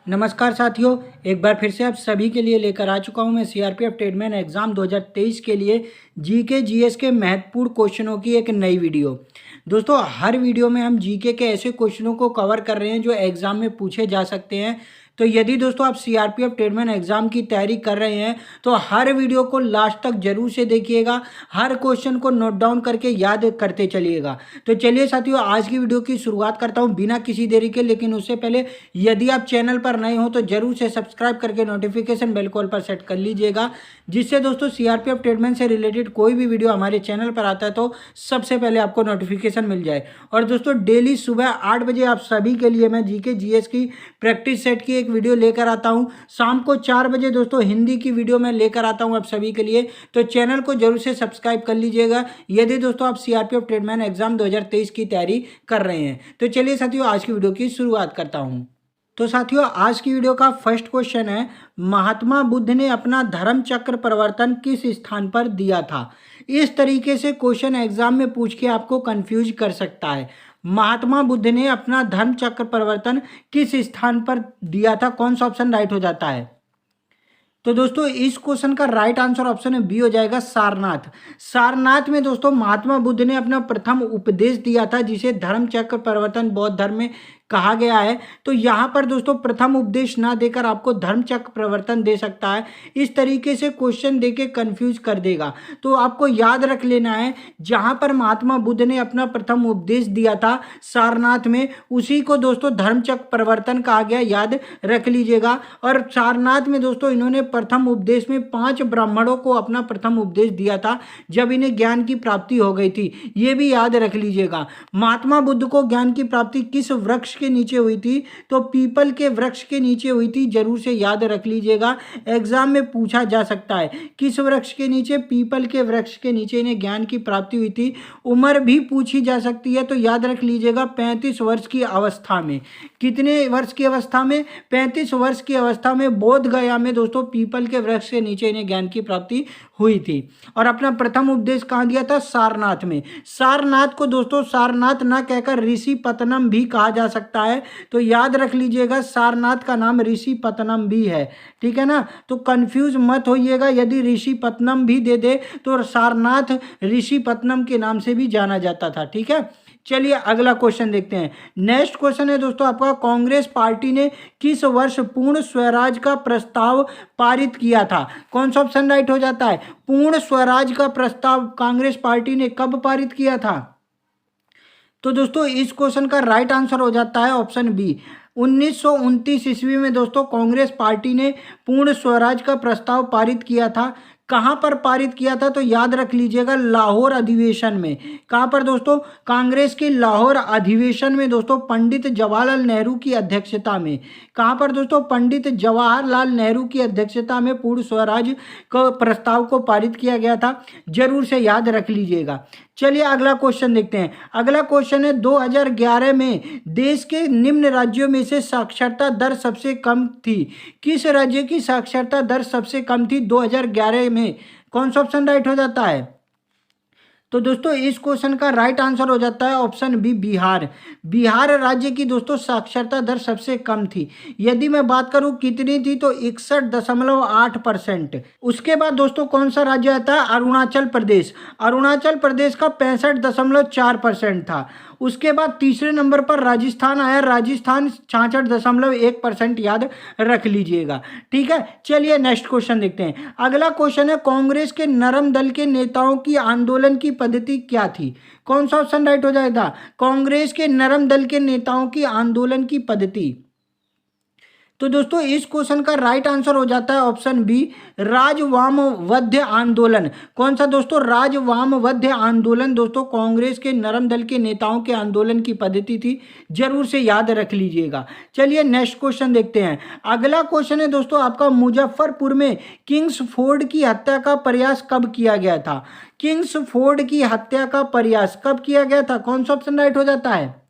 नमस्कार साथियों, एक बार फिर से आप सभी के लिए लेकर आ चुका हूं मैं सीआरपीएफ ट्रेडमैन एग्जाम 2023 के लिए जीके जीएस के महत्वपूर्ण क्वेश्चनों की एक नई वीडियो। दोस्तों, हर वीडियो में हम जीके के ऐसे क्वेश्चनों को कवर कर रहे हैं जो एग्जाम में पूछे जा सकते हैं। तो यदि दोस्तों आप सीआरपीएफ ट्रेडमैन एग्जाम की तैयारी कर रहे हैं तो हर वीडियो को लास्ट तक जरूर से देखिएगा, हर क्वेश्चन को नोट डाउन करके याद करते चलिएगा। तो चलिए साथियों, आज की वीडियो की शुरुआत करता हूं बिना किसी देरी के। लेकिन उससे पहले यदि आप चैनल पर नए हो तो जरूर से सब्सक्राइब करके नोटिफिकेशन बेल कॉल पर सेट कर लीजिएगा, जिससे दोस्तों सीआरपीएफ ट्रेडमैन से रिलेटेड कोई भी वीडियो हमारे चैनल पर आता है तो सबसे पहले आपको नोटिफिकेशन मिल जाए। और दोस्तों, डेली सुबह 8 बजे आप सभी के लिए मैं जीके जीएस की प्रैक्टिस सेट की एक वीडियो लेकर आता हूं। शाम को 4 बजे दोस्तों हिंदी की वीडियो मैं लेकर आता हूं आप सभी के लिए। तो चैनल को जरूर से सब्सक्राइब कर लीजिएगा यदि दोस्तों आप सीआरपीएफ ट्रेडमैन एग्जाम 2023 की तैयारी कर रहे हैं। तो चलिए साथियों, आज की वीडियो की शुरुआत करता हूं। तो साथियों, आज की वीडियो का फर्स्ट क्वेश्चन है, महात्मा बुद्ध ने अपना धर्म चक्र प्रवर्तन किस स्थान पर दिया था। इस तरीके से क्वेश्चन एग्जाम में पूछ के आपको कंफ्यूज कर सकता है। महात्मा बुद्ध ने अपना धर्म चक्र प्रवर्तन किस स्थान पर दिया था, कौन सा ऑप्शन राइट हो जाता है। तो दोस्तों, इस क्वेश्चन का राइट आंसर ऑप्शन बी हो जाएगा, सारनाथ। सारनाथ में दोस्तों महात्मा बुद्ध ने अपना प्रथम उपदेश दिया था, जिसे धर्म चक्र प्रवर्तन बौद्ध धर्म में कहा गया है। तो यहाँ पर दोस्तों प्रथम उपदेश ना देकर आपको धर्म चक्र प्रवर्तन दे सकता है। इस तरीके से क्वेश्चन देके कंफ्यूज कर देगा। तो आपको याद रख लेना है, जहाँ पर महात्मा बुद्ध ने अपना प्रथम उपदेश दिया था सारनाथ में, उसी को दोस्तों धर्म चक्र प्रवर्तन कहा गया, याद रख लीजिएगा। और सारनाथ में दोस्तों इन्होंने प्रथम उपदेश में 5 ब्राह्मणों को अपना प्रथम उपदेश दिया था, जब इन्हें ज्ञान की प्राप्ति हो गई थी। ये भी याद रख लीजिएगा। महात्मा बुद्ध को ज्ञान की प्राप्ति किस वृक्ष के नीचे हुई थी, तो पीपल के वृक्ष के नीचे हुई थी। जरूर से याद रख लीजिएगा, एग्जाम में पूछा जा सकता है किस वृक्ष के नीचे, पीपल के वृक्ष के नीचे इन्हें ज्ञान की प्राप्ति हुई थी। उम्र भी पूछी जा सकती है, तो याद रख लीजिएगा 35 वर्ष की अवस्था में। कितने वर्ष की अवस्था में, 35 वर्ष की अवस्था में बोध गया में दोस्तों पीपल के वृक्ष के नीचे इन्हें ज्ञान की प्राप्ति हुई थी। और अपना प्रथम उपदेश कहाँ दिया था, सारनाथ में। सारनाथ को दोस्तों सारनाथ ना कहकर ऋषि पतनम भी कहा जा सकता है, तो याद रख लीजिएगा सारनाथ का नाम ऋषि पतनम भी है। ठीक है ना, तो कंफ्यूज मत होइएगा, यदि ऋषि पतनम भी दे दे तो सारनाथ ऋषि पतनम के नाम से भी जाना जाता था। ठीक है, चलिए अगला क्वेश्चन देखते हैं। नेक्स्ट क्वेश्चन है दोस्तों आपका, कांग्रेस पार्टी ने किस वर्ष पूर्ण स्वराज का प्रस्ताव पारित किया था। कौन सा ऑप्शन राइट हो जाता है, पूर्ण स्वराज का प्रस्ताव कांग्रेस पार्टी ने कब पारित किया था। तो दोस्तों इस क्वेश्चन का राइट आंसर हो जाता है ऑप्शन बी, 1929 ईस्वी में दोस्तों कांग्रेस पार्टी ने पूर्ण स्वराज का प्रस्ताव पारित किया था। कहाँ पर पारित किया था, तो याद रख लीजिएगा लाहौर अधिवेशन में। कहाँ पर दोस्तों, कांग्रेस के लाहौर अधिवेशन में दोस्तों पंडित जवाहरलाल नेहरू की अध्यक्षता में। कहाँ पर दोस्तों, पंडित जवाहरलाल नेहरू की अध्यक्षता में पूर्ण स्वराज का प्रस्ताव को पारित किया गया था। जरूर से याद रख लीजिएगा। चलिए अगला क्वेश्चन देखते हैं। अगला क्वेश्चन है, 2011 में देश के निम्न राज्यों में से साक्षरता दर सबसे कम थी। किस राज्य की साक्षरता दर सबसे कम थी 2011 में, कौन सा ऑप्शन राइट हो जाता है। तो दोस्तों इस क्वेश्चन का राइट आंसर हो जाता है ऑप्शन बी, बिहार। बिहार राज्य की दोस्तों साक्षरता दर सबसे कम थी। यदि मैं बात करूं कितनी थी, तो 61.8%। उसके बाद दोस्तों कौन सा राज्य आता है, अरुणाचल प्रदेश। अरुणाचल प्रदेश का 65.4% था। उसके बाद तीसरे नंबर पर राजस्थान आया, राजस्थान 66.1%, याद रख लीजिएगा। ठीक है, चलिए नेक्स्ट क्वेश्चन देखते हैं। अगला क्वेश्चन है, कांग्रेस के नरम दल के नेताओं की आंदोलन की पद्धति क्या थी। कौन सा ऑप्शन राइट हो जाएगा, कांग्रेस के नरम दल के नेताओं की आंदोलन की पद्धति। तो दोस्तों इस क्वेश्चन का राइट आंसर हो जाता है ऑप्शन बी, राजवामवध्य आंदोलन। कौन सा दोस्तों, राजवामवध्य आंदोलन दोस्तों कांग्रेस के नरम दल के नेताओं के आंदोलन की पद्धति थी। जरूर से याद रख लीजिएगा। चलिए नेक्स्ट क्वेश्चन देखते हैं। अगला क्वेश्चन है दोस्तों आपका, मुजफ्फरपुर में किंग्सफोर्ड की हत्या का प्रयास कब किया गया था। किंग्सफोर्ड की हत्या का प्रयास कब किया गया था, कौन सा ऑप्शन राइट हो जाता है।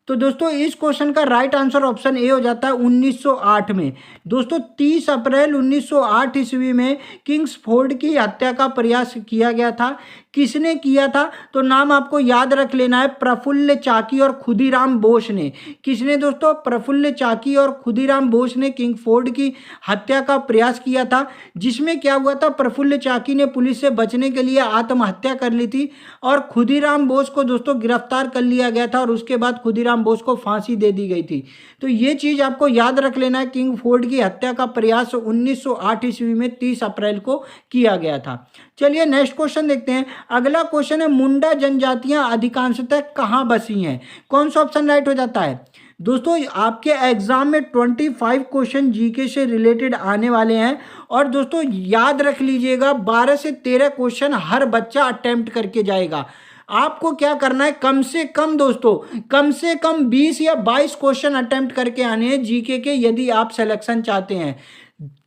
तो दोस्तों इस क्वेश्चन का राइट आंसर ऑप्शन ए हो जाता है 1908 में। दोस्तों 30 अप्रैल 1908 ईस्वी में किंग्सफोर्ड की हत्या का प्रयास किया गया था। किसने किया था? तो नाम आपको याद रख लेना है, प्रफुल्ल चाकी और खुदीराम बोस ने। किसने दोस्तों? प्रफुल्ल चाकी और खुदीराम बोस ने किंग्सफोर्ड की हत्या का प्रयास किया था। जिसमें क्या हुआ था, प्रफुल्ल चाकी ने पुलिस से बचने के लिए आत्महत्या कर ली थी और खुदीराम बोस को दोस्तों गिरफ्तार कर लिया गया था और उसके बाद खुदीराम बोस को फांसी दे दी गई थी। तो ये चीज़ आपको याद रख लेना है, किंग्सफोर्ड की हत्या का प्रयास 1908 ईस्वी में 30 अप्रैल को किया गया था। चलिए नेक्स्ट क्वेश्चन देखते हैं। अगला क्वेश्चन है, मुंडा जनजातियां अधिकांशतः कहाँ बसी हैं? कौन सा ऑप्शन राइट हो जाता है? दोस्तों आपके एग्जाम में 25 क्वेश्चन जीके से रिलेटेड आने वाले हैं और दोस्तों याद रख लीजिएगा 12 से 13 क्वेश्चन हर बच्चा अटेम्प्ट करके जाएगा। आपको क्या करना है, कम से कम दोस्तों कम से कम 20 या 22 क्वेश्चन अटेम्प्ट करके आने हैं जीके के, यदि आप सिलेक्शन चाहते हैं।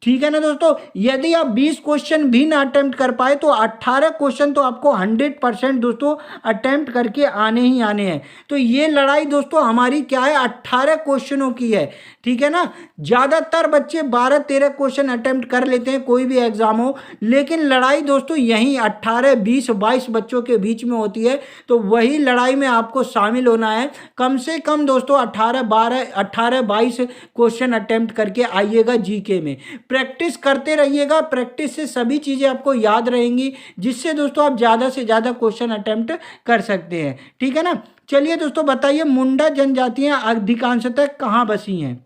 ठीक है ना दोस्तों। यदि आप 20 क्वेश्चन भी ना अटेम्प्ट कर पाए तो 18 क्वेश्चन तो आपको 100% दोस्तों अटेम्प्ट करके आने ही आने हैं। तो ये लड़ाई दोस्तों हमारी क्या है, 18 क्वेश्चनों की है। ठीक है ना। ज़्यादातर बच्चे 12-13 क्वेश्चन अटेम्प्ट कर लेते हैं कोई भी एग्जाम हो, लेकिन लड़ाई दोस्तों यहीं 18, 20, 22 बच्चों के बीच में होती है। तो वही लड़ाई में आपको शामिल होना है। कम से कम दोस्तों 18-22 क्वेश्चन अटेम्प्ट करके आइएगा जीके में। प्रैक्टिस करते रहिएगा, प्रैक्टिस से सभी चीज़ें आपको याद रहेंगी, जिससे दोस्तों आप ज़्यादा से ज़्यादा क्वेश्चन अटेम्प्ट कर सकते हैं। ठीक है ना। चलिए दोस्तों बताइए, मुंडा जनजातियां अधिकांशतः कहाँ बसी हैं?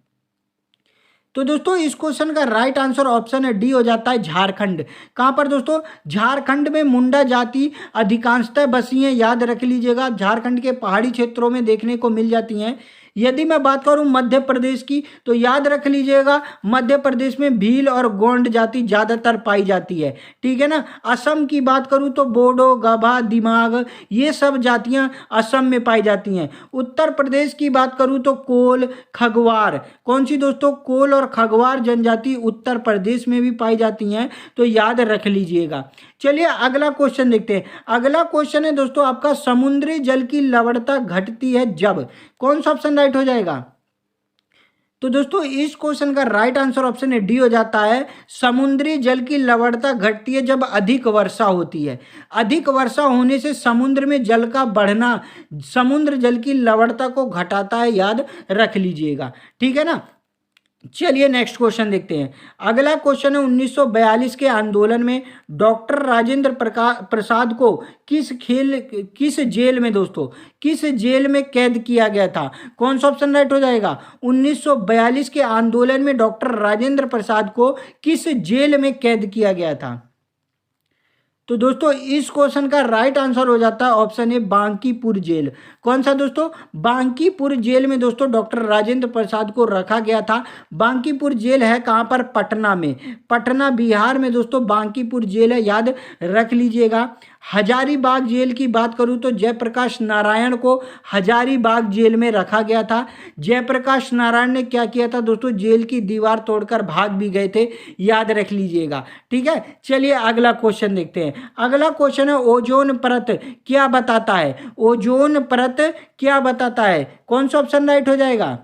तो दोस्तों इस क्वेश्चन का राइट आंसर ऑप्शन है डी हो जाता है, झारखंड। कहाँ पर दोस्तों? झारखंड में मुंडा जाति अधिकांशतः बसी हैं। याद रख लीजिएगा, झारखंड के पहाड़ी क्षेत्रों में देखने को मिल जाती हैं। यदि मैं बात करूं मध्य प्रदेश की, तो याद रख लीजिएगा मध्य प्रदेश में भील और गोंड जाति ज़्यादातर पाई जाती है। ठीक है ना। असम की बात करूं तो बोडो, गभा, दिमाग, ये सब जातियां असम में पाई जाती हैं। उत्तर प्रदेश की बात करूं तो कोल, खगवार, कौन सी दोस्तों? कोल और खगवार जनजाति उत्तर प्रदेश में भी पाई जाती हैं। तो याद रख लीजिएगा। चलिए अगला क्वेश्चन देखते हैं। अगला क्वेश्चन है दोस्तों आपका, समुद्री जल की लवणता घटती है जब? कौन सा ऑप्शन राइट हो जाएगा? तो दोस्तों इस क्वेश्चन का राइट आंसर ऑप्शन है डी हो जाता है, समुद्री जल की लवणता घटती है जब अधिक वर्षा होती है। अधिक वर्षा होने से समुद्र में जल का बढ़ना समुद्र जल की लवणता को घटाता है। याद रख लीजिएगा। ठीक है ना। चलिए नेक्स्ट क्वेश्चन देखते हैं। अगला क्वेश्चन है, 1942 के आंदोलन में डॉक्टर राजेंद्र प्रसाद को किस जेल में दोस्तों किस जेल में कैद किया गया था? कौन सा ऑप्शन राइट हो जाएगा? 1942 के आंदोलन में डॉक्टर राजेंद्र प्रसाद को किस जेल में कैद किया गया था? तो दोस्तों इस क्वेश्चन का राइट आंसर हो जाता है ऑप्शन ए, बांकीपुर जेल। कौन सा दोस्तों? बांकीपुर जेल में दोस्तों डॉक्टर राजेंद्र प्रसाद को रखा गया था। बांकीपुर जेल है कहाँ पर? पटना में। पटना बिहार में दोस्तों बांकीपुर जेल है, याद रख लीजिएगा। हजारीबाग जेल की बात करूं तो जयप्रकाश नारायण को हजारीबाग जेल में रखा गया था। जयप्रकाश नारायण ने क्या किया था दोस्तों? जेल की दीवार तोड़कर भाग भी गए थे। याद रख लीजिएगा। ठीक है। चलिए अगला क्वेश्चन देखते हैं। अगला क्वेश्चन है, ओजोन परत क्या बताता है? ओजोन परत क्या बताता है? कौन सा ऑप्शन राइट हो जाएगा?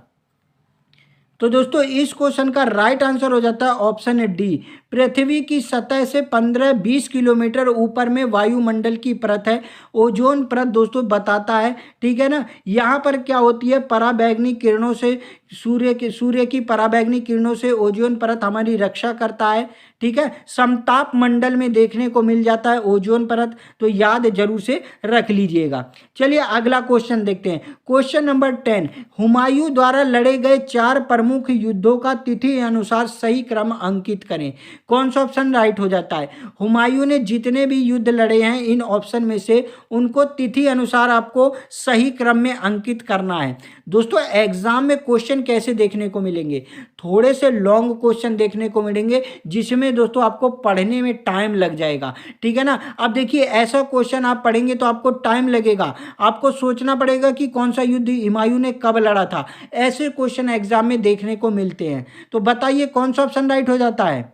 तो दोस्तों इस क्वेश्चन का राइट आंसर हो जाता है ऑप्शन है डी, पृथ्वी की सतह से 15-20 किलोमीटर ऊपर में वायुमंडल की परत है ओजोन परत दोस्तों बताता है। ठीक है ना। यहाँ पर क्या होती है, पराबैंगनी किरणों से सूर्य की पराबैंगनी किरणों से ओजोन परत हमारी रक्षा करता है। ठीक है। समताप मंडल में देखने को मिल जाता है ओजोन परत, तो याद जरूर से रख लीजिएगा। चलिए अगला क्वेश्चन देखते हैं। क्वेश्चन नंबर 10, हुमायूं द्वारा लड़े गए 4 प्रमुख युद्धों का तिथि अनुसार सही क्रम अंकित करें। कौन सा ऑप्शन राइट हो जाता है? हुमायूं ने जितने भी युद्ध लड़े हैं इन ऑप्शन में से उनको तिथि अनुसार आपको सही क्रम में अंकित करना है। दोस्तों एग्जाम में क्वेश्चन कैसे देखने को मिलेंगे? थोड़े से लॉन्ग क्वेश्चन देखने को मिलेंगे, जिसमें दोस्तों आपको पढ़ने में टाइम लग जाएगा। ठीक है ना। अब देखिए ऐसा क्वेश्चन आप पढ़ेंगे तो आपको टाइम लगेगा, आपको सोचना पड़ेगा कि कौन सा युद्ध हुमायूं ने कब लड़ा था। ऐसे क्वेश्चन एग्जाम में देखने को मिलते हैं। तो बताइए कौन सा ऑप्शन राइट हो जाता है?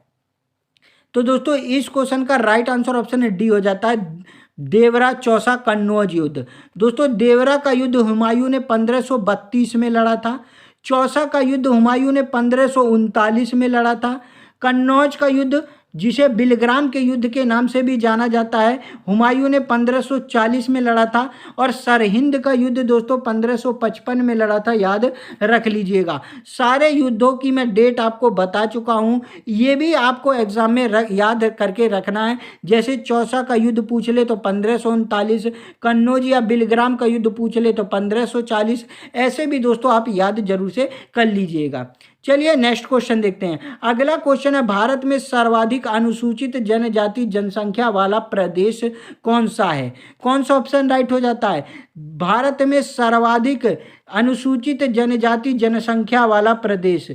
तो दोस्तों इस क्वेश्चन का राइट आंसर ऑप्शन डी हो जाता है, देवरा चौसा कन्नौज युद्ध। दोस्तों देवरा का युद्ध हुमायूं ने 1532 में लड़ा था। चौसा का युद्ध हुमायूं ने 1539 में लड़ा था। कन्नौज का युद्ध, जिसे बिलग्राम के युद्ध के नाम से भी जाना जाता है, हुमायूं ने 1540 में लड़ा था। और सरहिंद का युद्ध दोस्तों 1555 में लड़ा था, याद रख लीजिएगा। सारे युद्धों की मैं डेट आपको बता चुका हूं, ये भी आपको एग्जाम में याद करके रखना है। जैसे चौसा का युद्ध पूछ ले तो 1539, कन्नौज या बिलग्राम का युद्ध पूछ ले तो 1540, ऐसे भी दोस्तों आप याद जरूर से कर लीजिएगा। चलिए नेक्स्ट क्वेश्चन देखते हैं। अगला क्वेश्चन है, भारत में सर्वाधिक अनुसूचित जनजाति जनसंख्या वाला प्रदेश कौन सा है? कौन सा ऑप्शन राइट हो जाता है? भारत में सर्वाधिक अनुसूचित जनजाति जनसंख्या वाला प्रदेश,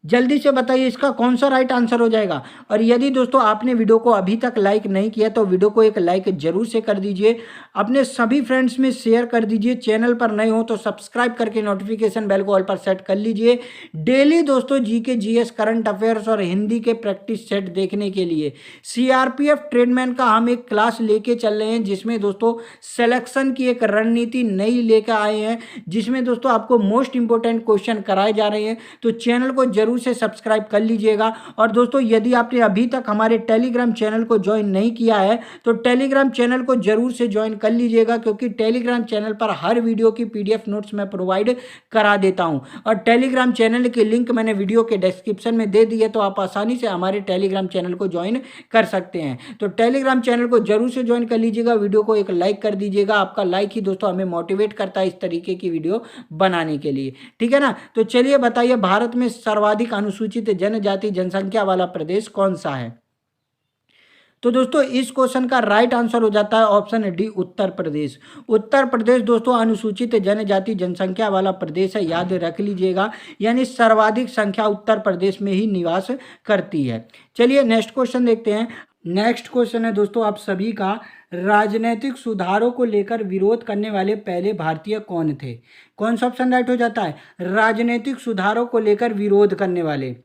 जल्दी से बताइए इसका कौन सा राइट आंसर हो जाएगा। और यदि दोस्तों आपने वीडियो को अभी तक लाइक नहीं किया तो वीडियो को एक लाइक जरूर से कर दीजिए, अपने सभी फ्रेंड्स में शेयर कर दीजिए। चैनल पर नए हो तो सब्सक्राइब करके नोटिफिकेशन बेल को ऑल पर सेट कर लीजिए। डेली दोस्तों जीके जीएस करंट अफेयर्स और हिंदी के प्रैक्टिस सेट देखने के लिए सीआरपीएफ ट्रेडमैन का हम एक क्लास लेके चल रहे हैं, जिसमें दोस्तों सिलेक्शन की एक रणनीति नई लेकर आए हैं, जिसमें दोस्तों आपको मोस्ट इंपोर्टेंट क्वेश्चन कराए जा रहे हैं। तो चैनल को जरूर से सब्सक्राइब कर लीजिएगा। और दोस्तों यदि आपने अभी तक हमारे टेलीग्राम चैनल को ज्वाइन नहीं किया है तो टेलीग्राम चैनल को जरूर से ज्वाइन कर लीजिएगा, क्योंकि टेलीग्राम चैनल पर हर वीडियो की पीडीएफ नोट्स मैं प्रोवाइड करा देता हूं। और टेलीग्राम चैनल की लिंक मैंने वीडियो के डिस्क्रिप्शन में दे दी है, तो आप आसानी से हमारे टेलीग्राम चैनल को ज्वाइन कर सकते हैं। तो टेलीग्राम चैनल को जरूर से ज्वाइन कर लीजिएगा। वीडियो को एक लाइक कर दीजिएगा, आपका लाइक ही दोस्तों हमें मोटिवेट करता है इस तरीके की वीडियो बनाने के लिए, ठीक है ना। तो चलिए बताइए, भारत में सर्वाधिक अनुसूचित जनजाति जनसंख्या वाला प्रदेश कौन सा है? तो दोस्तों इस क्वेश्चन का राइट आंसर हो जाता है ऑप्शन डी, उत्तर प्रदेश। उत्तर प्रदेश दोस्तों अनुसूचित जनजाति जनसंख्या वाला प्रदेश है, याद रख लीजिएगा। यानी सर्वाधिक संख्या उत्तर प्रदेश में ही निवास करती है। चलिए नेक्स्ट क्वेश्चन देखते हैं। नेक्स्ट क्वेश्चन है दोस्तों आप सभी का, राजनीतिक सुधारों को लेकर विरोध करने वाले पहले भारतीय कौन थे? कौन सा ऑप्शन राइट हो जाता है? राजनीतिक सुधारों को लेकर विरोध करने वाले।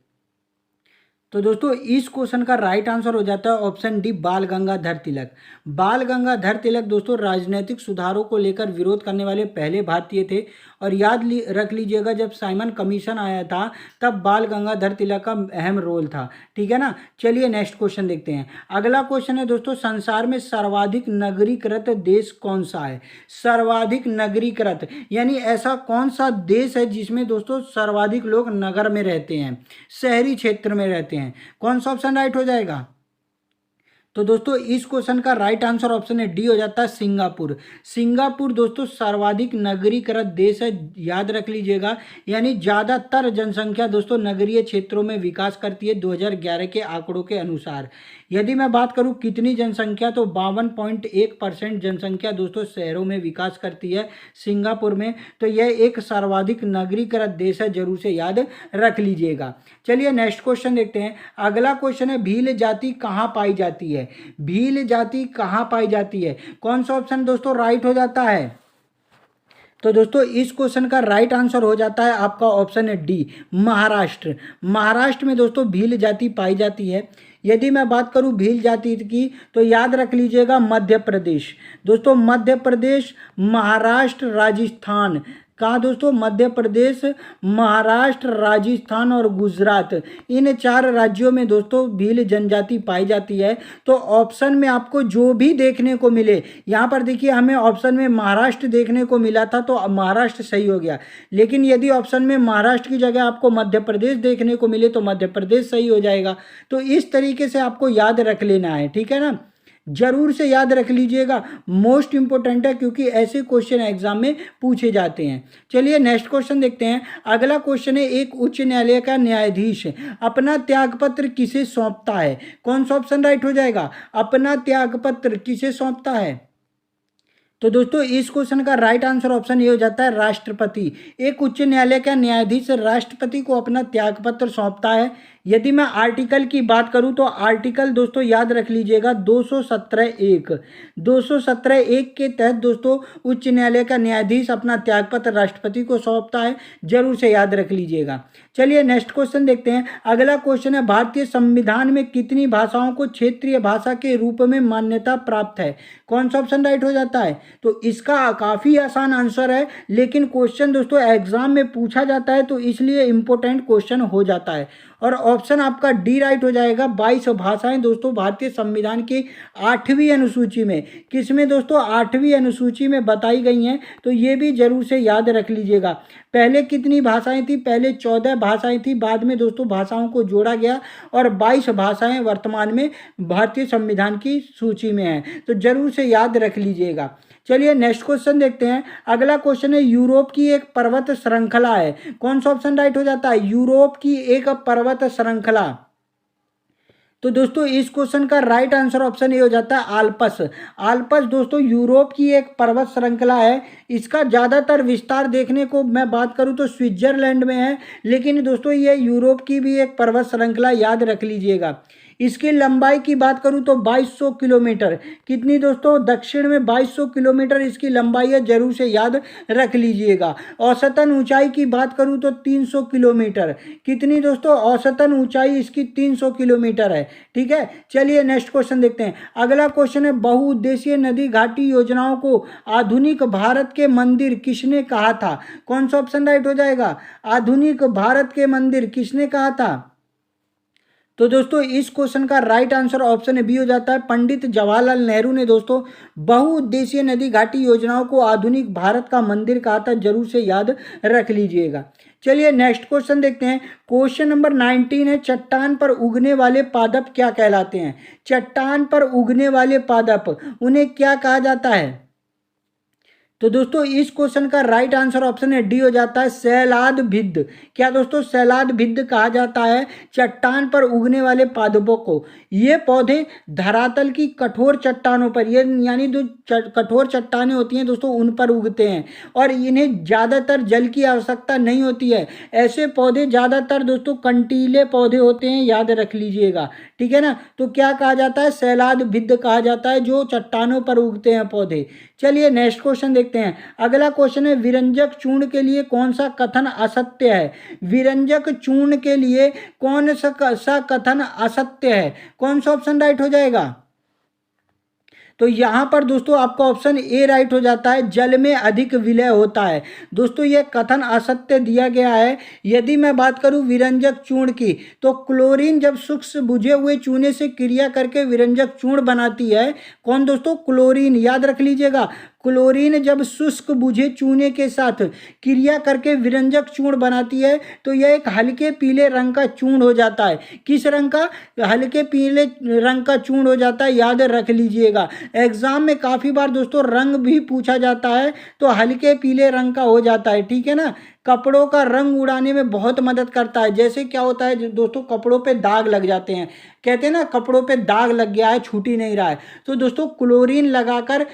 तो दोस्तों इस क्वेश्चन का राइट आंसर हो जाता है ऑप्शन डी, बाल गंगाधर तिलक। बाल गंगाधर तिलक दोस्तों राजनीतिक सुधारों को लेकर विरोध करने वाले पहले भारतीय थे। और याद रख लीजिएगा, जब साइमन कमीशन आया था तब बाल गंगाधर तिलक का अहम रोल था, ठीक है ना। चलिए नेक्स्ट क्वेश्चन देखते हैं। अगला क्वेश्चन है दोस्तों, संसार में सर्वाधिक नगरीकृत देश कौन सा है? सर्वाधिक नगरीकृत यानी ऐसा कौन सा देश है जिसमें दोस्तों सर्वाधिक लोग नगर में रहते हैं, शहरी क्षेत्र में रहते हैं? कौन सा ऑप्शन राइट हो जाएगा? तो दोस्तों इस क्वेश्चन का राइट आंसर ऑप्शन है डी हो जाता है, सिंगापुर। सिंगापुर दोस्तों सर्वाधिक नगरीकृत देश है, याद रख लीजिएगा। यानी ज़्यादातर जनसंख्या दोस्तों नगरीय क्षेत्रों में विकास करती है 2011 के आंकड़ों के अनुसार। यदि मैं बात करूं कितनी जनसंख्या, तो 52.1% जनसंख्या दोस्तों शहरों में विकास करती है सिंगापुर में। तो यह एक सर्वाधिक नगरीकृत देश है, जरूर से याद रख लीजिएगा। चलिए नेक्स्ट क्वेश्चन देखते हैं। अगला क्वेश्चन है, भील जाति कहाँ पाई जाती है? भील जाति कहाँ पाई जाती है? कौन सा ऑप्शन दोस्तों राइट हो जाता है? तो दोस्तों इस क्वेश्चन का राइट आंसर हो जाता है आपका ऑप्शन है डी, महाराष्ट्र। महाराष्ट्र में दोस्तों भील जाति पाई जाती है। यदि मैं बात करूं भील जाति की तो याद रख लीजिएगा मध्य प्रदेश। दोस्तों मध्य प्रदेश, महाराष्ट्र, राजस्थान। कहाँ दोस्तों? मध्य प्रदेश, महाराष्ट्र, राजस्थान और गुजरात, इन 4 राज्यों में दोस्तों भील जनजाति पाई जाती है। तो ऑप्शन में आपको जो भी देखने को मिले, यहाँ पर देखिए हमें ऑप्शन में महाराष्ट्र देखने को मिला था तो महाराष्ट्र सही हो गया। लेकिन यदि ऑप्शन में महाराष्ट्र की जगह आपको मध्य प्रदेश देखने को मिले तो मध्य प्रदेश सही हो जाएगा। तो इस तरीके से आपको याद रख लेना है, ठीक है ना। जरूर से याद रख लीजिएगा, मोस्ट इंपोर्टेंट है क्योंकि ऐसे क्वेश्चन एग्जाम में पूछे जाते हैं। चलिए नेक्स्ट क्वेश्चन देखते हैं। अगला क्वेश्चन है, एक उच्च न्यायालय का न्यायाधीश अपना त्यागपत्र किसे सौंपता है? कौन सा ऑप्शन राइट हो जाएगा? अपना त्यागपत्र किसे सौंपता है? तो दोस्तों इस क्वेश्चन का राइट आंसर ऑप्शन ये हो जाता है राष्ट्रपति। एक उच्च न्यायालय का न्यायाधीश राष्ट्रपति को अपना त्यागपत्र सौंपता है। यदि मैं आर्टिकल की बात करूं तो आर्टिकल दोस्तों याद रख लीजिएगा 217(1). 217(1) के तहत दोस्तों उच्च न्यायालय का न्यायाधीश अपना त्यागपत्र राष्ट्रपति को सौंपता है, जरूर से याद रख लीजिएगा। चलिए नेक्स्ट क्वेश्चन देखते हैं। अगला क्वेश्चन है, भारतीय संविधान में कितनी भाषाओं को क्षेत्रीय भाषा के रूप में मान्यता प्राप्त है? कौन सा ऑप्शन राइट हो जाता है? तो इसका काफ़ी आसान आंसर है, लेकिन क्वेश्चन दोस्तों एग्जाम में पूछा जाता है तो इसलिए इंपॉर्टेंट क्वेश्चन हो जाता है। और ऑप्शन आपका डी राइट हो जाएगा। 22 भाषाएं दोस्तों भारतीय संविधान की 8वीं अनुसूची में, किसमें दोस्तों 8वीं अनुसूची में बताई गई हैं, तो ये भी जरूर से याद रख लीजिएगा। पहले कितनी भाषाएं थी? पहले 14 भाषाएं थी, बाद में दोस्तों भाषाओं को जोड़ा गया और 22 भाषाएं वर्तमान में भारतीय संविधान की सूची में हैं, तो जरूर से याद रख लीजिएगा। चलिए नेक्स्ट क्वेश्चन देखते हैं। अगला क्वेश्चन है, यूरोप की एक पर्वत श्रृंखला है। कौन सा ऑप्शन राइट हो जाता है? यूरोप की एक पर्वत श्रृंखला। तो दोस्तों इस क्वेश्चन का राइट आंसर ऑप्शन ए हो जाता है आल्प्स। आल्प्स दोस्तों यूरोप की एक पर्वत श्रृंखला है। इसका ज़्यादातर विस्तार देखने को मैं बात करूं तो स्विट्जरलैंड में है, लेकिन दोस्तों ये यूरोप की भी एक पर्वत श्रृंखला, याद रख लीजिएगा। इसकी लंबाई की बात करूं तो 2200 किलोमीटर। कितनी दोस्तों? दक्षिण में 2200 किलोमीटर इसकी लंबाई है, जरूर से याद रख लीजिएगा। औसतन ऊंचाई की बात करूं तो 300 किलोमीटर। कितनी दोस्तों? औसतन ऊंचाई इसकी 300 किलोमीटर है। ठीक है, चलिए नेक्स्ट क्वेश्चन देखते हैं। अगला क्वेश्चन है, बहुउद्देशीय नदी घाटी योजनाओं को आधुनिक भारत के मंदिर किसने कहा था? कौन सा ऑप्शन राइट हो जाएगा? आधुनिक भारत के मंदिर किसने कहा था? तो दोस्तों इस क्वेश्चन का राइट आंसर ऑप्शन बी हो जाता है, पंडित जवाहरलाल नेहरू ने दोस्तों बहुउद्देशीय नदी घाटी योजनाओं को आधुनिक भारत का मंदिर कहा था, जरूर से याद रख लीजिएगा। चलिए नेक्स्ट क्वेश्चन देखते हैं। क्वेश्चन नंबर 19 है, चट्टान पर उगने वाले पादप क्या कहलाते हैं? चट्टान पर उगने वाले पादप उन्हें क्या कहा जाता है? तो दोस्तों इस क्वेश्चन का राइट आंसर ऑप्शन है डी हो जाता है, सैलाद भिद्ध। क्या दोस्तों? सैलाद भिद्ध कहा जाता है चट्टान पर उगने वाले पादपों को। ये पौधे धरातल की कठोर चट्टानों पर, ये यानी जो कठोर चट्टानें होती हैं दोस्तों उन पर उगते हैं और इन्हें ज़्यादातर जल की आवश्यकता नहीं होती है। ऐसे पौधे ज़्यादातर दोस्तों कंटीले पौधे होते हैं, याद रख लीजिएगा। ठीक है ना, तो क्या कहा जाता है? सैलाद भिद्ध कहा जाता है जो चट्टानों पर उगते हैं पौधे। चलिए नेक्स्ट क्वेश्चन देखते हैं। अगला क्वेश्चन है, विरंजक चूर्ण के लिए कौन सा कथन असत्य है? विरंजक चूर्ण के लिए कौन सा कथन असत्य है? कौन सा ऑप्शन राइट हो जाएगा? तो यहाँ पर दोस्तों आपका ऑप्शन ए राइट हो जाता है, जल में अधिक विलय होता है। दोस्तों ये कथन असत्य दिया गया है। यदि मैं बात करूँ विरंजक चूर्ण की, तो क्लोरीन जब सूक्ष्म बुझे हुए चूने से क्रिया करके विरंजक चूर्ण बनाती है। कौन दोस्तों? क्लोरीन, याद रख लीजिएगा। क्लोरीन जब शुष्क बुझे चूने के साथ क्रिया करके विरंजक चूर्ण बनाती है तो यह एक हल्के पीले रंग का चूर्ण हो जाता है। किस रंग का? हल्के पीले रंग का चूर्ण हो जाता है, याद रख लीजिएगा। एग्जाम में काफ़ी बार दोस्तों रंग भी पूछा जाता है तो हल्के पीले रंग का हो जाता है। ठीक है ना, कपड़ों का रंग उड़ाने में बहुत मदद करता है। जैसे क्या होता है दोस्तों, कपड़ों पे दाग लग जाते हैं, कहते हैं ना कपड़ों पे दाग लग गया है, छूट ही नहीं रहा है, तो दोस्तों क्लोरीन लगाकर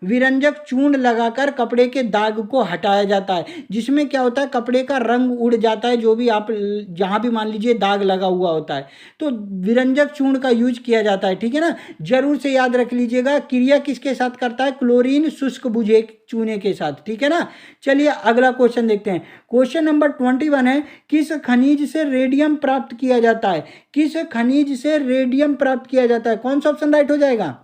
विरंजक चूर्ण लगाकर कपड़े के दाग को हटाया जाता है, जिसमें क्या होता है कपड़े का रंग उड़ जाता है, जो भी आप जहाँ भी मान लीजिए दाग लगा हुआ होता है तो विरंजक चूर्ण का यूज किया जाता है। ठीक है ना, जरूर से याद रख लीजिएगा। क्रिया किसके साथ करता है? क्लोरीन शुष्क बुझे चूने के साथ। ठीक है ना, चलिए अगला क्वेश्चन देखते हैं। क्वेश्चन नंबर 21 है, किस खनिज से रेडियम प्राप्त किया जाता है? किस खनिज से रेडियम प्राप्त किया जाता है? कौन सा ऑप्शन राइट हो जाएगा?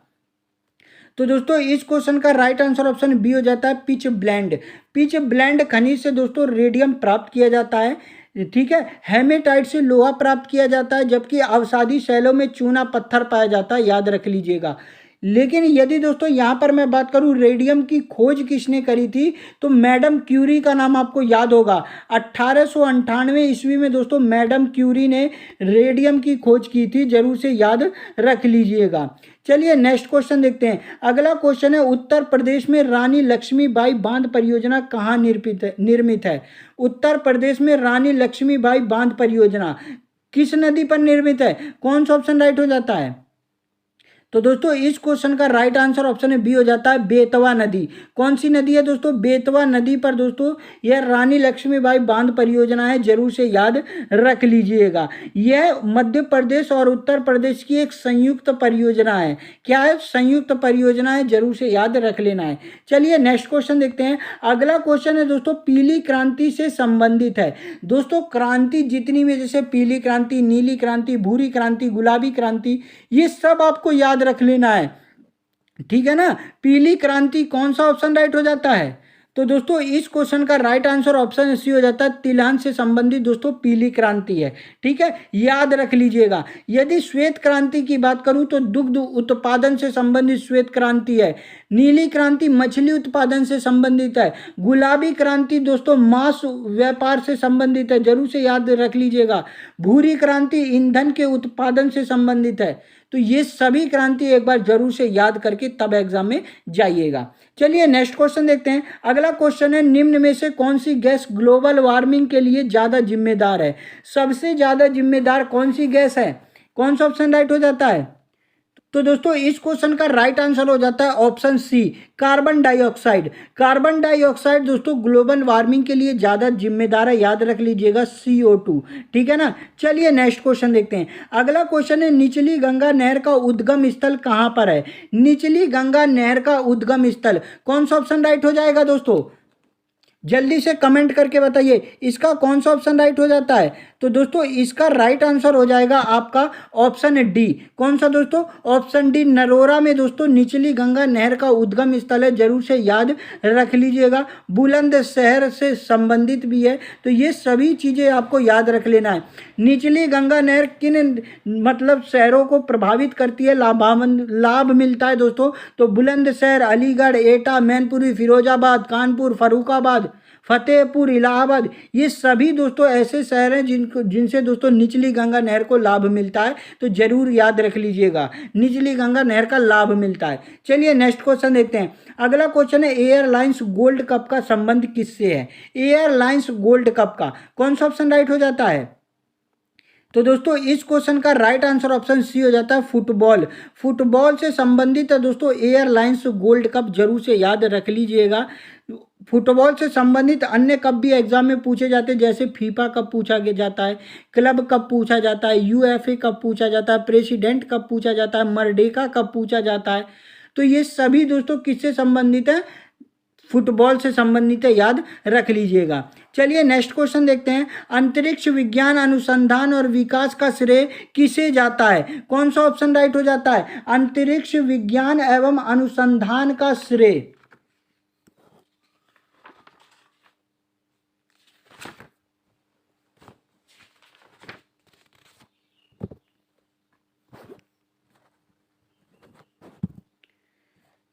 तो दोस्तों इस क्वेश्चन का राइट आंसर ऑप्शन बी हो जाता है, पिच ब्लेंड। पिच ब्लेंड खनिज से दोस्तों रेडियम प्राप्त किया जाता है। ठीक है, हेमेटाइट से लोहा प्राप्त किया जाता है, जबकि अवसादी शैलों में चूना पत्थर पाया जाता है, याद रख लीजिएगा। लेकिन यदि दोस्तों यहाँ पर मैं बात करूँ रेडियम की खोज किसने करी थी, तो मैडम क्यूरी का नाम आपको याद होगा। 1898 ईस्वी में दोस्तों मैडम क्यूरी ने रेडियम की खोज की थी, जरूर से याद रख लीजिएगा। चलिए नेक्स्ट क्वेश्चन देखते हैं। अगला क्वेश्चन है, उत्तर प्रदेश में रानी लक्ष्मीबाई बांध परियोजना कहाँ निर्मित है? उत्तर प्रदेश में रानी लक्ष्मीबाई बांध परियोजना किस नदी पर निर्मित है? कौन सा ऑप्शन राइट हो जाता है? तो दोस्तों इस क्वेश्चन का राइट आंसर ऑप्शन बी हो जाता है बेतवा नदी। कौन सी नदी है दोस्तों? बेतवा नदी पर दोस्तों यह रानी लक्ष्मीबाई बांध परियोजना है, जरूर से याद रख लीजिएगा। यह मध्य प्रदेश और उत्तर प्रदेश की एक संयुक्त परियोजना है। क्या है? संयुक्त परियोजना है, जरूर से याद रख लेना है। चलिए नेक्स्ट क्वेश्चन देखते हैं। अगला क्वेश्चन है दोस्तों पीली क्रांति से संबंधित है। दोस्तों क्रांति जितनी भी, जैसे पीली क्रांति, नीली क्रांति, भूरी क्रांति, गुलाबी क्रांति, ये सब आपको याद रख लेना है, ठीक है ना। पीली क्रांति कौन सा ऑप्शन राइट हो जाता है? तो दोस्तों इस क्वेश्चन का राइट आंसर ऑप्शन सी हो जाता है, तिलहन से संबंधित दोस्तों पीली क्रांति है, ठीक है, याद रख लीजिएगा। यदि श्वेत क्रांति की बात करूं तो दुग्ध उत्पादन से संबंधित श्वेत क्रांति है। नीली क्रांति मछली उत्पादन से संबंधित है। गुलाबी क्रांति दोस्तों मांस व्यापार से संबंधित है, जरूर से याद रख लीजिएगा। भूरी क्रांति ईंधन के उत्पादन से संबंधित है। तो ये सभी क्रांति एक बार जरूर से याद करके तब एग्जाम में जाइएगा। चलिए नेक्स्ट क्वेश्चन देखते हैं। अगला क्वेश्चन है निम्न में से कौन सी गैस ग्लोबल वार्मिंग के लिए ज्यादा जिम्मेदार है? सबसे ज्यादा जिम्मेदार कौन सी गैस है? कौन सा ऑप्शन राइट हो जाता है? तो दोस्तों इस क्वेश्चन का राइट आंसर हो जाता है option C, carbon dioxide. Carbon dioxide दोस्तों ग्लोबल वार्मिंग के लिए ज़्यादा जिम्मेदार है, याद रख लीजिएगा CO2, ठीक है ना। चलिए नेक्स्ट क्वेश्चन देखते हैं। अगला क्वेश्चन है निचली गंगा नहर का उद्गम स्थल कहाँ पर है? निचली गंगा नहर का उद्गम स्थल कौन सा ऑप्शन राइट हो जाएगा दोस्तों? जल्दी से कमेंट करके बताइए इसका कौन सा ऑप्शन राइट हो जाता है। तो दोस्तों इसका राइट आंसर हो जाएगा आपका ऑप्शन डी। कौन सा दोस्तों? ऑप्शन डी, नरोरा में दोस्तों निचली गंगा नहर का उद्गम स्थल है, जरूर से याद रख लीजिएगा। बुलंदशहर से संबंधित भी है, तो ये सभी चीज़ें आपको याद रख लेना है। निचली गंगा नहर किन मतलब शहरों को प्रभावित करती है, लाभ मिलता है दोस्तों? तो बुलंदशहर, अलीगढ़, एटा, मैनपुरी, फिरोजाबाद, कानपुर, फर्रुखाबाद, फतेहपुर, इलाहाबाद, ये सभी दोस्तों ऐसे शहर हैं जिनसे दोस्तों निचली गंगा नहर को लाभ मिलता है, तो जरूर याद रख लीजिएगा निचली गंगा नहर का लाभ मिलता है। चलिए नेक्स्ट क्वेश्चन देखते हैं। अगला क्वेश्चन है एयरलाइंस गोल्ड कप का संबंध किससे है? एयरलाइंस गोल्ड कप का कौन सा ऑप्शन राइट हो जाता है? तो दोस्तों इस क्वेश्चन का राइट आंसर ऑप्शन सी हो जाता है फुटबॉल। फुटबॉल से संबंधित है दोस्तों एयरलाइंस गोल्ड कप, जरूर से याद रख लीजिएगा। फुटबॉल से संबंधित अन्य कप भी एग्जाम में पूछे जाते हैं, जैसे फीफा कप पूछा जाता है, क्लब कप पूछा जाता है, UFA कप पूछा जाता है, प्रेसिडेंट कप पूछा जाता है, मर्डेका कप पूछा जाता है। तो ये सभी दोस्तों किससे संबंधित है? फुटबॉल से संबंधित है, याद रख लीजिएगा। चलिए नेक्स्ट क्वेश्चन देखते हैं। अंतरिक्ष विज्ञान अनुसंधान और विकास का श्रेय किसे जाता है? कौन सा ऑप्शन राइट हो जाता है? अंतरिक्ष विज्ञान एवं अनुसंधान का श्रेय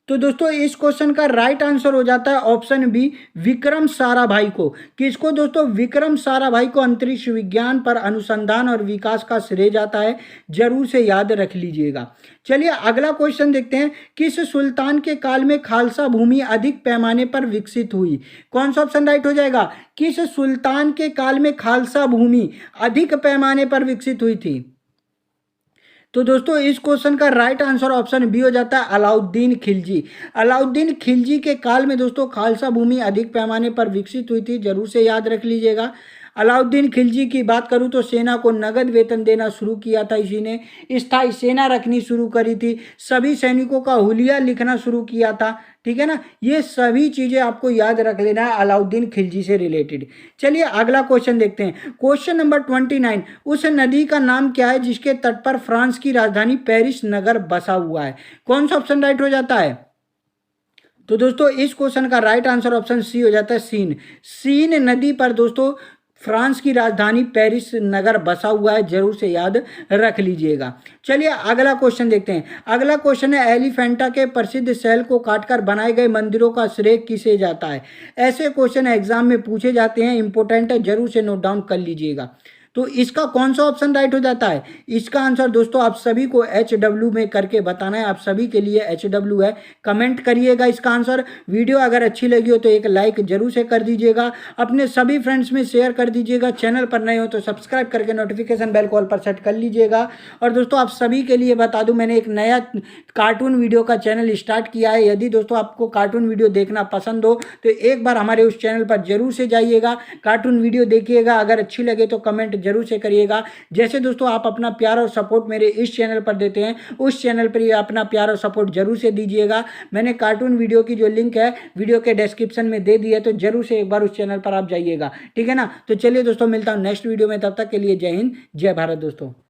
तो दोस्तों इस क्वेश्चन का राइट आंसर हो जाता है ऑप्शन बी, विक्रम साराभाई को। किसको दोस्तों? विक्रम साराभाई को अंतरिक्ष विज्ञान पर अनुसंधान और विकास का श्रेय जाता है, जरूर से याद रख लीजिएगा। चलिए अगला क्वेश्चन देखते हैं। किस सुल्तान के काल में खालसा भूमि अधिक पैमाने पर विकसित हुई? कौन सा ऑप्शन राइट हो जाएगा? किस सुल्तान के काल में खालसा भूमि अधिक पैमाने पर विकसित हुई थी? तो दोस्तों इस क्वेश्चन का राइट आंसर ऑप्शन बी हो जाता है अलाउद्दीन खिलजी। अलाउद्दीन खिलजी के काल में दोस्तों खालसा भूमि अधिक पैमाने पर विकसित हुई थी, जरूर से याद रख लीजिएगा। अलाउद्दीन खिलजी की बात करूं तो सेना को नगद वेतन देना शुरू किया था इसी ने, स्थायी सेना रखनी शुरू करी थी, सभी सैनिकों का हुलिया लिखना शुरू किया था, ठीक है ना। ये सभी चीज़ें आपको याद रख लेना है अलाउद्दीन खिलजी से रिलेटेड। चलिए अगला क्वेश्चन देखते हैं। Question number 29। उस नदी का नाम क्या है जिसके तट पर फ्रांस की राजधानी पेरिस नगर बसा हुआ है? कौन सा ऑप्शन राइट हो जाता है? तो दोस्तों इस क्वेश्चन का राइट आंसर ऑप्शन सी हो जाता है सीन। सीन नदी पर दोस्तों फ्रांस की राजधानी पेरिस नगर बसा हुआ है, जरूर से याद रख लीजिएगा। चलिए अगला क्वेश्चन देखते हैं। अगला क्वेश्चन है एलिफेंटा के प्रसिद्ध शैल को काटकर बनाए गए मंदिरों का श्रेय किसे जाता है? ऐसे क्वेश्चन एग्जाम में पूछे जाते हैं, इंपॉर्टेंट है, जरूर से नोट डाउन कर लीजिएगा। तो इसका कौन सा ऑप्शन राइट हो जाता है? इसका आंसर दोस्तों आप सभी को HW में करके बताना है, आप सभी के लिए HW है। कमेंट करिएगा इसका आंसर। वीडियो अगर अच्छी लगी हो तो एक लाइक जरूर से कर दीजिएगा, अपने सभी फ्रेंड्स में शेयर कर दीजिएगा, चैनल पर नए हो तो सब्सक्राइब करके नोटिफिकेशन बेल कॉल पर सेट कर लीजिएगा। और दोस्तों आप सभी के लिए बता दूं, मैंने एक नया कार्टून वीडियो का चैनल स्टार्ट किया है। यदि दोस्तों आपको कार्टून वीडियो देखना पसंद हो तो एक बार हमारे उस चैनल पर जरूर से जाइएगा, कार्टून वीडियो देखिएगा। अगर अच्छी लगे तो कमेंट जरूर से करिएगा। जैसे दोस्तों आप अपना प्यार और सपोर्ट मेरे इस चैनल पर देते हैं, उस चैनल पर अपना प्यार और सपोर्ट जरूर से दीजिएगा। मैंने कार्टून वीडियो की जो लिंक है वीडियो के डिस्क्रिप्शन में दे दी है, तो जरूर से एक बार उस चैनल पर आप जाइएगा, ठीक है ना। तो चलिए दोस्तों, मिलता हूं नेक्स्ट वीडियो में, तब तक के लिए जय हिंद, जय भारत दोस्तों।